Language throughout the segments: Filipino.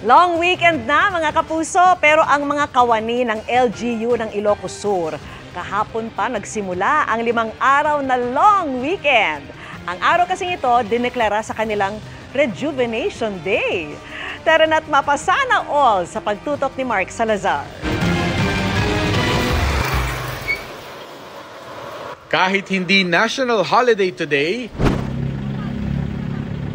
Long weekend na mga kapuso, pero ang mga kawani ng LGU ng Ilocos Sur, kahapon pa nagsimula ang 5 araw na long weekend. Ang araw kasing ito, dineklara sa kanilang Rejuvenation Day. Tara na't mapasana all sa pagtutok ni Mark Salazar. Kahit hindi national holiday today,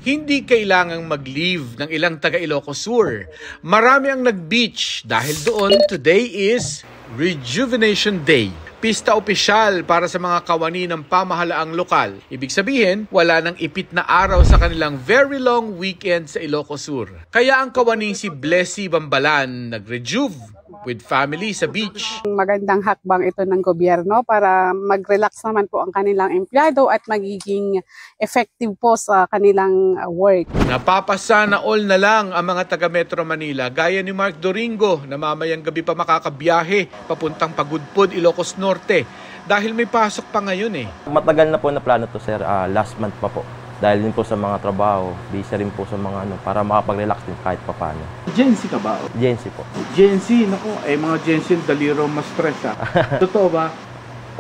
hindi kailangang mag-leave ng ilang taga Ilocos Sur. Marami ang nag-beach dahil doon today is Rejuvenation Day. Pista opisyal para sa mga kawani ng pamahalaang lokal. Ibig sabihin, wala nang ipit na araw sa kanilang very long weekend sa Ilocos Sur. Kaya ang kawaning si Blessy Bambalan nag-rejuve with family sa beach. Magandang hakbang ito ng gobyerno para mag-relax naman po ang kanilang empleyado at magiging effective po sa kanilang work. Napapasana all na lang ang mga taga Metro Manila gaya ni Mark Doringo na mamayang gabi pa makakabiyahe papuntang Pagudpud, Ilocos Norte dahil may pasok pa ngayon eh. Matagal na po na plano to sir, last month pa po. Dahil din po sa mga trabaho, busy rin po sa mga para makapag-relax din kahit papaano. Gen Z ka ba? Gen Z po. Gen Z, naku, mga Gen Z daliro mas stress ha. Totoo ba?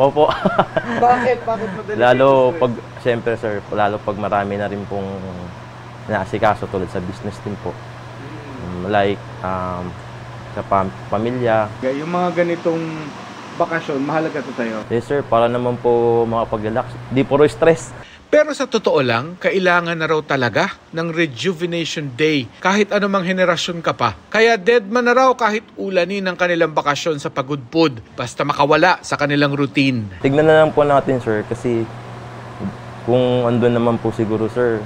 Opo. Bakit? Bakit madali? Lalo pag, siyempre sir, lalo pag marami na rin pong naasikaso tulad sa business din po. Like, sa pamilya. Yung mga ganitong bakasyon, mahalaga to tayo. Yes sir, para naman po makapag-relax. Di puro stress. Pero sa totoo lang, kailangan na raw talaga ng Rejuvenation Day kahit anumang henerasyon ka pa. Kaya dead man na raw kahit ulanin ng kanilang bakasyon sa Pagudpud basta makawala sa kanilang routine. Tignan na lang po natin sir kasi kung andun naman po siguro sir,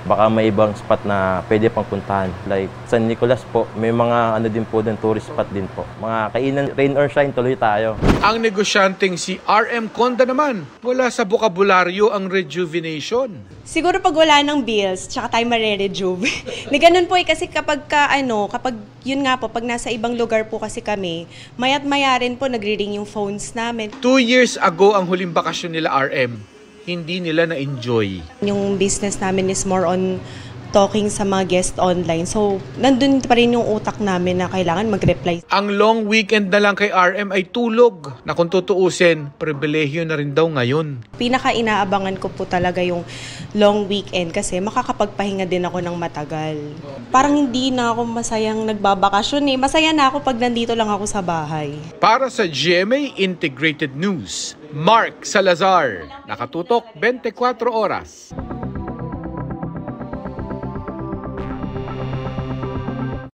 baka may ibang spot na pwede pang puntahan. Like San Nicolas po, may mga ano din po din, tourist spot din po. Mga kainan, rain or shine, tuloy tayo. Ang negosyanteng si RM Conda naman, wala sa bokabularyo ang rejuvenation. Siguro pag wala ng bills, tsaka tayo mare-rejuve. Ganun po kasi kapag yun nga po, pag nasa ibang lugar po kasi kami, maya't maya rin po nagre-ring yung phones namin. 2 years ago ang huling bakasyon nila RM. Hindi nila na-enjoy. Yung business namin is more on talking sa mga guest online. So, nandun pa rin yung utak namin na kailangan mag-reply. Ang long weekend na lang kay RM ay tulog na kung tutuusin, pribilehyo na rin daw ngayon. Pinaka-inaabangan ko po talaga yung long weekend kasi makakapagpahinga din ako ng matagal. Parang hindi na ako masayang nagbabakasyon eh. Masaya na ako pag nandito lang ako sa bahay. Para sa GMA Integrated News, Mark Salazar, nakatutok 24 oras.